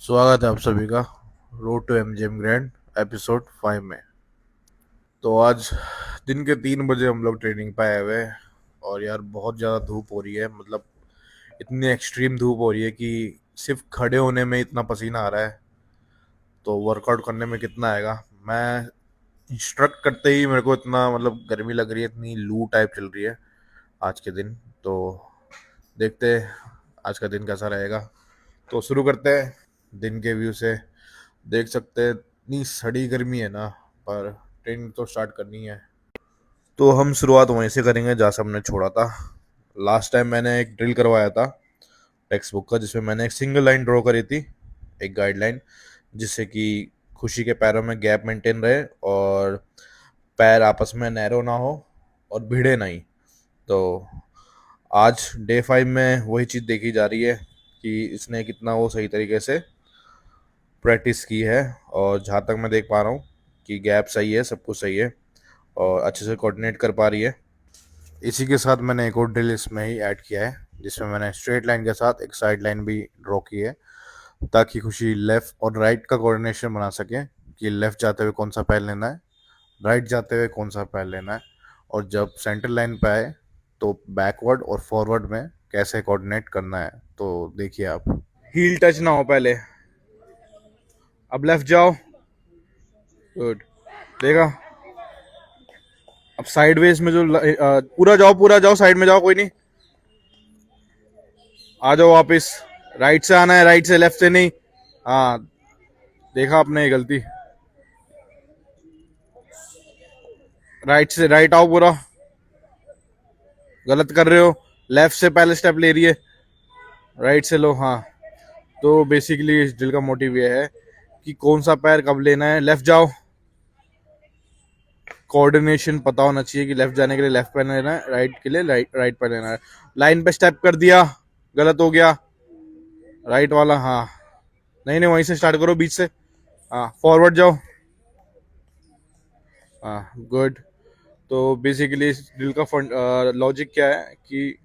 स्वागत है आप सभी का road to MGM grand episode 5 में। तो आज दिन के 3 बजे हम लोग ट्रेनिंग पे आए हुए हैं और यार बहुत ज़्यादा धूप हो रही है। मतलब इतनी एक्सट्रीम धूप हो रही है कि सिर्फ खड़े होने में इतना पसीना आ रहा है, तो वर्कआउट करने में कितना आएगा। मैं इंस्ट्रक्ट करते ही मेरे को इतना मतलब गर्मी लग रही है, इतनी लू टाइप चल रही है आज के दिन। तो देखते हैं आज का दिन कैसा रहेगा। तो शुरू करते हैं दिन के व्यू से। देख सकते हैं इतनी सड़ी गर्मी है ना, पर ट्रेनिंग तो स्टार्ट करनी है। तो हम शुरुआत वहीं से करेंगे जहाँ से हमने छोड़ा था। लास्ट टाइम मैंने एक ड्रिल करवाया था टेक्स्ट बुक का, जिसमें मैंने एक सिंगल लाइन ड्रॉ करी थी, एक गाइडलाइन, जिससे कि खुशी के पैरों में गैप मेंटेन रहे और पैर आपस में नैरो ना हो और भिड़े नहीं। तो आज डे 5 में वही चीज़ देखी जा रही है कि इसने कितना वो सही तरीके से प्रैक्टिस की है। और जहाँ तक मैं देख पा रहा हूँ कि गैप सही है, सब कुछ सही है और अच्छे से कोऑर्डिनेट कर पा रही है। इसी के साथ मैंने एक और ड्रिल इसमें ही ऐड किया है, जिसमें मैंने स्ट्रेट लाइन के साथ एक साइड लाइन भी ड्रॉ की है, ताकि खुशी लेफ़्ट और राइट का कोऑर्डिनेशन बना सके कि लेफ़्ट जाते हुए कौन सा पैर लेना है, राइट जाते हुए कौन सा पैर लेना है, और जब सेंटर लाइन पे आए तो बैकवर्ड और फॉरवर्ड में कैसे कोऑर्डिनेट करना है। तो देखिए आप, हील टच ना हो पहले। अब लेफ्ट जाओ, गुड, देखा। अब साइडवेज में जो पूरा जाओ, साइड में जाओ, कोई नहीं, आ जाओ वापस। राइट से आना है, राइट से, लेफ्ट से नहीं। हाँ, देखा आपने ये गलती। राइट से राइट आओ, पूरा गलत कर रहे हो। लेफ्ट से पहले स्टेप ले रही है, राइट से लो। हाँ, तो बेसिकली इस ड्रिल का मोटिव ये है कि कौन सा पैर कब लेना है। लेफ्ट जाओ, कोऑर्डिनेशन पता होना चाहिए कि लेफ्ट जाने के लिए लेफ्ट पैर लेना है, राइट के लिए राइट पैर लेना है। लाइन पे स्टेप कर दिया, गलत हो गया, राइट वाला। हाँ, नहीं नहीं, वहीं से स्टार्ट करो, बीच से। हाँ, फॉरवर्ड जाओ। हाँ, गुड। तो बेसिकली इस ड्रिल का लॉजिक क्या है कि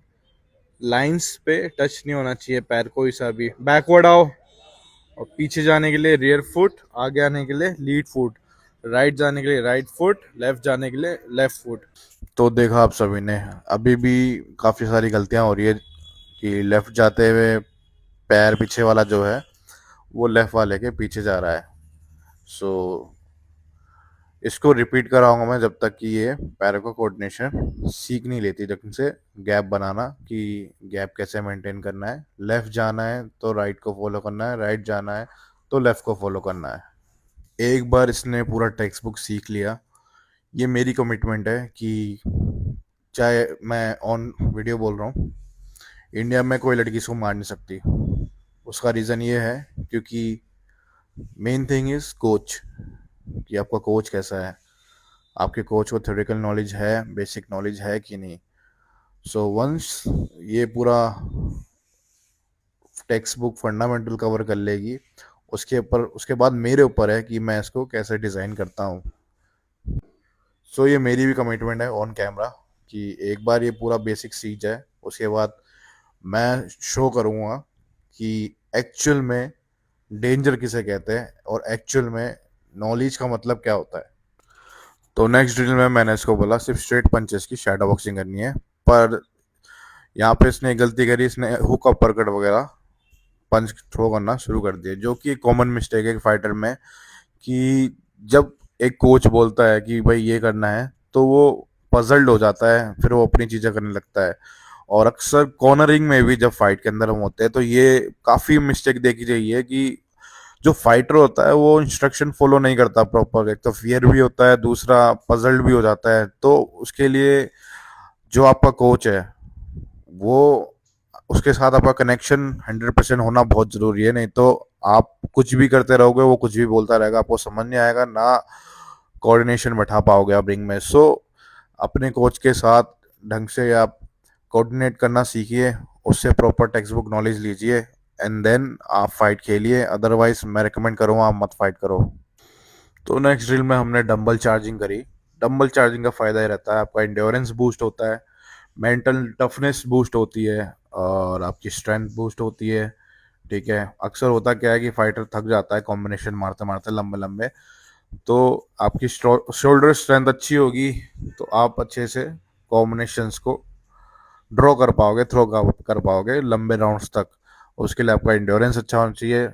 लाइंस पे टच नहीं होना चाहिए पैर कोई सा भी। बैकवर्ड आओ, और पीछे जाने के लिए रियर फुट, आगे आने के लिए लीड फुट, राइट जाने के लिए राइट फुट, लेफ्ट जाने के लिए लेफ्ट फुट। तो देखा आप सभी ने, अभी भी काफ़ी सारी गलतियां हो रही है कि लेफ्ट जाते हुए पैर पीछे वाला जो है वो लेफ्ट वाले के पीछे जा रहा है। सो इसको रिपीट कराऊंगा मैं जब तक कि ये पैरों का कोऑर्डिनेशन सीख नहीं लेती, ढंग से गैप बनाना कि गैप कैसे मेंटेन करना है। लेफ्ट जाना है तो राइट को फॉलो करना है, राइट जाना है तो लेफ्ट को फॉलो करना है। एक बार इसने पूरा टेक्स्ट बुक सीख लिया, ये मेरी कमिटमेंट है कि चाहे मैं ऑन वीडियो बोल रहा हूँ, इंडिया में कोई लड़की इसको मार नहीं सकती। उसका रीज़न ये है क्योंकि मेन थिंग इज़ कोच, कि आपका कोच कैसा है, आपके कोच को थ्योरेटिकल नॉलेज है, बेसिक नॉलेज है कि नहीं। सो वंस ये पूरा टेक्स्ट बुक फंडामेंटल कवर कर लेगी, उसके बाद मेरे ऊपर है कि मैं इसको कैसे डिज़ाइन करता हूँ। सो ये मेरी भी कमिटमेंट है ऑन कैमरा कि एक बार ये पूरा बेसिक सीख जाए, उसके बाद मैं शो करूँगा कि एक्चुअल में डेंजर किसे कहते हैं और एक्चुअल में नॉलेज का मतलब क्या होता है। तो नेक्स्ट ड्रिल में मैंने इसको बोला सिर्फ स्ट्रेट पंचेस की शैडो बॉक्सिंग करनी है, पर यहाँ पे इसने एक गलती करी, इसने हुक अपरकट वगैरह पंच थ्रो करना शुरू कर दिया, जो कि एक कॉमन मिस्टेक है एक फाइटर में। कि जब एक कोच बोलता है कि भाई ये करना है तो वो पजल्ड हो जाता है, फिर वो अपनी चीज़ें करने लगता है। और अक्सर कॉर्नरिंग में भी जब फाइट के अंदर हम होते हैं तो ये काफ़ी मिस्टेक देखी गई है कि जो फाइटर होता है वो इंस्ट्रक्शन फॉलो नहीं करता प्रॉपर। एक तो फियर भी होता है, दूसरा पजल्ड भी हो जाता है। तो उसके लिए जो आपका कोच है वो, उसके साथ आपका कनेक्शन 100% होना बहुत ज़रूरी है। नहीं तो आप कुछ भी करते रहोगे, वो कुछ भी बोलता रहेगा, आपको समझ नहीं आएगा, ना कोऑर्डिनेशन बैठा पाओगे आप रिंग में। सो अपने कोच के साथ ढंग से आप कोऑर्डिनेट करना सीखिए, उससे प्रॉपर टेक्स्ट बुक नॉलेज लीजिए, एंड देन आप फाइट खेलिए। अदरवाइज मैं रिकमेंड करूँगा आप मत फाइट करो। तो नेक्स्ट ड्रिल में हमने डंबल चार्जिंग करी। डंबल चार्जिंग का फ़ायदा ये रहता है, आपका इंड्योरेंस बूस्ट होता है, मेंटल टफनेस बूस्ट होती है और आपकी स्ट्रेंथ बूस्ट होती है। ठीक है, अक्सर होता क्या है कि फाइटर थक जाता है कॉम्बिनेशन मारते मारते लंबे लंबे। तो आपकी शोल्डर स्ट्रेंथ अच्छी होगी तो आप अच्छे से कॉम्बिनेशंस को ड्रॉ कर पाओगे, थ्रो कर पाओगे लंबे राउंड्स तक। उसके लिए आपका इंड्योरेंस अच्छा होना चाहिए,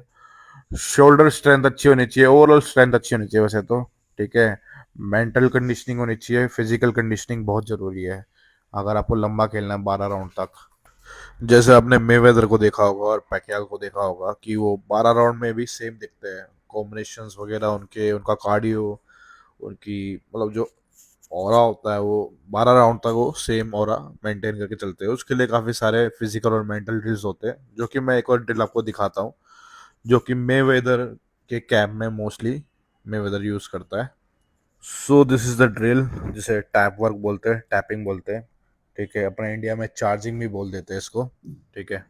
शोल्डर स्ट्रेंथ अच्छी होनी चाहिए, ओवरऑल स्ट्रेंथ अच्छी होनी चाहिए वैसे तो। ठीक है, मेंटल कंडीशनिंग होनी चाहिए, फिजिकल कंडीशनिंग बहुत ज़रूरी है अगर आपको लंबा खेलना है 12 राउंड तक। जैसे आपने मेवेदर को देखा होगा और पैक्याल को देखा होगा कि वो 12 राउंड में भी सेम दिखते हैं, कॉम्बिनेशंस वगैरह उनके, उनका कार्डियो, उनकी मतलब जो ऑरा होता है वो 12 राउंड तक वो सेम ऑरा मेंटेन करके चलते हैं। उसके लिए काफ़ी सारे फिजिकल और मेंटल ड्रिल्स होते हैं, जो कि मैं एक और ड्रिल आपको दिखाता हूँ, जो कि मेवेदर के कैंप में मोस्टली मेवेदर यूज़ करता है। So this is the drill, जिसे टैप वर्क बोलते हैं, टैपिंग बोलते हैं। ठीक है, अपने इंडिया में चार्जिंग भी बोल देते हैं इसको। ठीक है,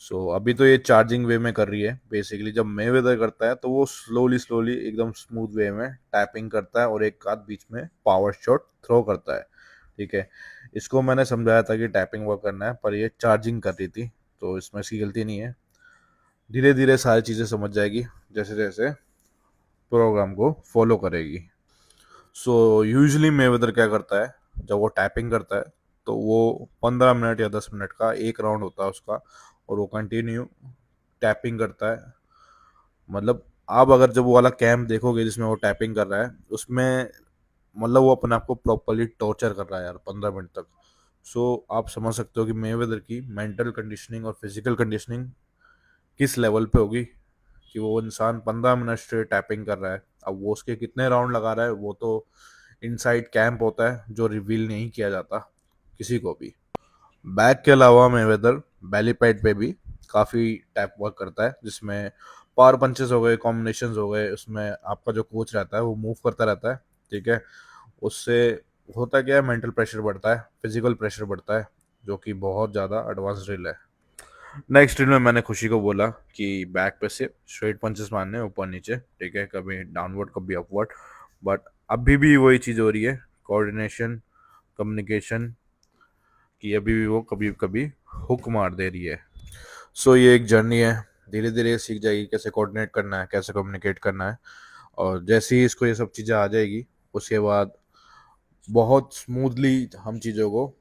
सो अभी तो ये चार्जिंग वे में कर रही है बेसिकली। जब मेवेदर करता है तो वो स्लोली स्लोली एकदम स्मूथ वे में टैपिंग करता है और एक आध बीच में पावर शॉट थ्रो करता है। ठीक है, इसको मैंने समझाया था कि टैपिंग वर्क करना है, पर ये चार्जिंग कर रही थी, तो इसमें इसकी गलती नहीं है। धीरे धीरे सारी चीज़ें समझ जाएगी जैसे जैसे प्रोग्राम को फॉलो करेगी। सो यूजुअली मेवेदर क्या करता है, जब वो टैपिंग करता है तो वो 15 मिनट या 10 मिनट का एक राउंड होता है उसका, और वो कंटिन्यू टैपिंग करता है। मतलब आप अगर जब वो वाला कैंप देखोगे जिसमें वो टैपिंग कर रहा है, उसमें मतलब वो अपने आप को प्रॉपरली टॉर्चर कर रहा है यार 15 मिनट तक। सो आप समझ सकते हो कि मेवेदर की मेंटल कंडीशनिंग और फिजिकल कंडीशनिंग किस लेवल पे होगी कि वो इंसान 15 मिनट स्ट्रेट टैपिंग कर रहा है। अब वो उसके कितने राउंड लगा रहा है वो तो इनसाइड कैंप होता है, जो रिवील नहीं किया जाता किसी को भी। बैक के अलावा मेवेदर बैली पैड पे भी काफ़ी टैप वर्क करता है, जिसमें पावर पंचेस हो गए, कॉम्बिनेशंस हो गए, उसमें आपका जो कोच रहता है वो मूव करता रहता है। ठीक है, उससे होता क्या है, मेंटल प्रेशर बढ़ता है, फिजिकल प्रेशर बढ़ता है, जो कि बहुत ज़्यादा एडवांस ड्रिल है। नेक्स्ट ड्रिल में मैंने खुशी को बोला कि बैक पे से स्ट्रेट पंचेस मारने ऊपर नीचे। ठीक है, कभी डाउनवर्ड कभी अपवर्ड, बट अभी भी वही चीज़ हो रही है, कोऑर्डिनेशन, कम्युनिकेशन की अभी भी वो कभी कभी हुक मार दे रही है। सो ये एक जर्नी है, धीरे धीरे सीख जाएगी कैसे कोऑर्डिनेट करना है, कैसे कम्युनिकेट करना है, और जैसे ही इसको ये सब चीज़ें आ जाएगी उसके बाद बहुत स्मूथली हम चीज़ों को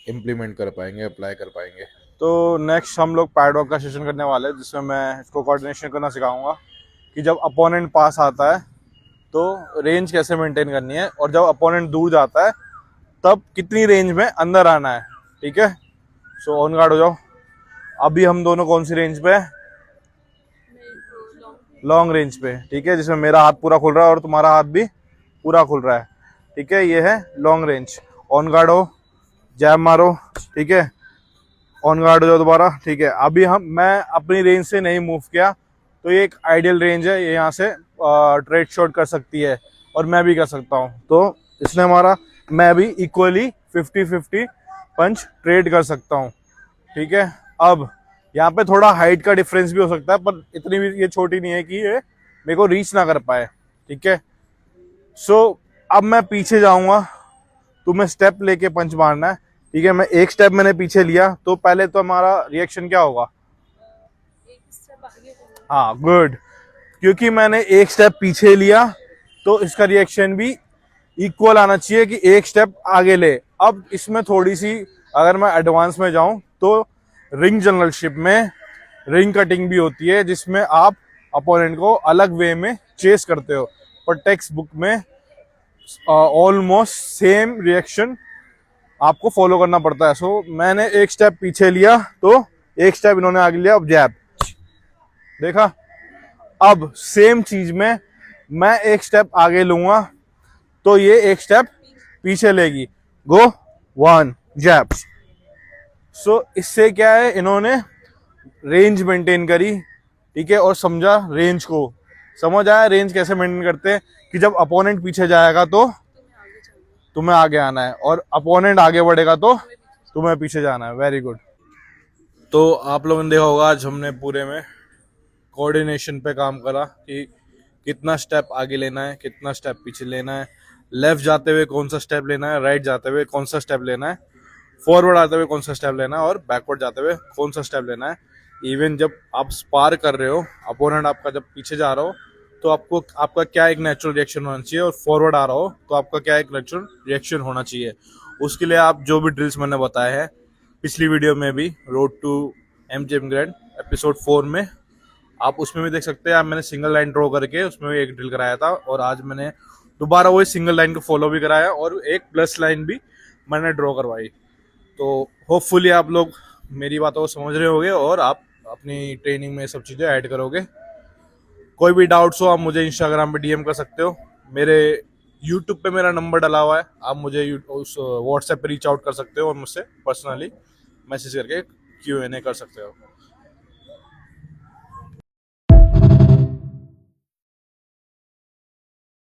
इम्प्लीमेंट कर पाएंगे, अप्लाई कर पाएंगे। तो नेक्स्ट हम लोग पैडवॉक का सेशन करने वाले हैं, जिसमें मैं इसको कोऑर्डिनेशन करना सिखाऊंगा कि जब अपोनेंट पास आता है तो रेंज कैसे मेंटेन करनी है, और जब अपोनेंट दूर जाता है तब कितनी रेंज में अंदर आना है। ठीक है, सो ऑन गार्ड हो जाओ। अभी हम दोनों कौन सी रेंज पे? लॉन्ग रेंज पे। ठीक है, जिसमें मेरा हाथ पूरा खुल रहा है और तुम्हारा हाथ भी पूरा खुल रहा है। ठीक है, ये है लॉन्ग रेंज। ऑन गार्ड हो, जैब मारो। ठीक है, ऑन गार्ड हो जाओ दोबारा। ठीक है, अभी मैं अपनी रेंज से नहीं मूव किया, तो ये एक आइडियल रेंज है, ये यहाँ से ट्रेड शॉट कर सकती है और मैं भी कर सकता हूँ। तो इसने हमारा, मैं भी इक्वली 50-50 पंच ट्रेड कर सकता हूँ। ठीक है, अब यहाँ पे थोड़ा हाइट का डिफरेंस भी हो सकता है, पर इतनी भी ये छोटी नहीं है कि ये मेरे को रीच ना कर पाए। ठीक है, सो अब मैं पीछे जाऊंगा, तुम्हें स्टेप लेके पंच मारना है। ठीक है, मैं एक स्टेप मैंने पीछे लिया तो पहले तो हमारा रिएक्शन क्या होगा? हाँ, गुड। क्योंकि मैंने एक स्टेप पीछे लिया तो इसका रिएक्शन भी इक्वल आना चाहिए कि एक स्टेप आगे ले। अब इसमें थोड़ी सी अगर मैं एडवांस में जाऊं तो रिंग जनरलशिप में रिंग कटिंग भी होती है, जिसमें आप अपोनेंट को अलग वे में चेस करते हो, पर टेक्स्ट बुक में ऑलमोस्ट सेम रिएक्शन आपको फॉलो करना पड़ता है। सो मैंने एक स्टेप पीछे लिया तो एक स्टेप इन्होंने आगे लिया, अब जैब देखा। अब सेम चीज में मैं एक स्टेप आगे लूंगा तो ये एक स्टेप पीछे लेगी, गो वन जैब। सो इससे क्या है, इन्होंने रेंज मेंटेन करी। ठीक है, और समझा रेंज को, समझ आया रेंज कैसे मेंटेन करते हैं कि जब अपोनेंट पीछे जाएगा तो तुम्हें आगे आना है, और अपोनेंट आगे बढ़ेगा तो तुम्हें पीछे जाना है। Very good. तो आप लोगों ने देखा होगा आज हमने पूरे में कोऑर्डिनेशन पे काम करा कि कितना स्टेप आगे लेना है, कितना स्टेप पीछे लेना है, लेफ्ट जाते हुए कौन सा स्टेप लेना है, राइट जाते हुए कौन सा स्टेप लेना है, फॉरवर्ड आते हुए कौन सा स्टेप लेना है, और बैकवर्ड जाते हुए कौन सा स्टेप लेना है। इवन जब आप स्पार कर रहे हो, अपोनेंट आपका जब पीछे जा रहा हो, तो आपको आपका क्या एक नेचुरल रिएक्शन होना चाहिए, और फॉरवर्ड आ रहा हो तो आपका क्या एक नेचुरल रिएक्शन होना चाहिए। उसके लिए आप जो भी ड्रिल्स मैंने बताए हैं पिछली वीडियो में भी, road to MGM grand episode 4 में, आप उसमें भी देख सकते हैं। आप मैंने सिंगल लाइन ड्रॉ करके उसमें भी एक ड्रिल कराया था, और आज मैंने दोबारा वही सिंगल लाइन को फॉलो भी कराया और एक प्लस लाइन भी मैंने ड्रॉ करवाई। तो होपफुली आप लोग मेरी बातों को समझ रहे होंगे और आप अपनी ट्रेनिंग में सब चीज़ें ऐड करोगे। कोई भी डाउट्स हो आप मुझे इंस्टाग्राम पे डीएम कर सकते हो। मेरे यूट्यूब पे मेरा नंबर डला हुआ है, आप मुझे उस व्हाट्सएप पे रीच आउट कर सकते हो और मुझसे पर्सनली मैसेज करके Q&A कर सकते हो।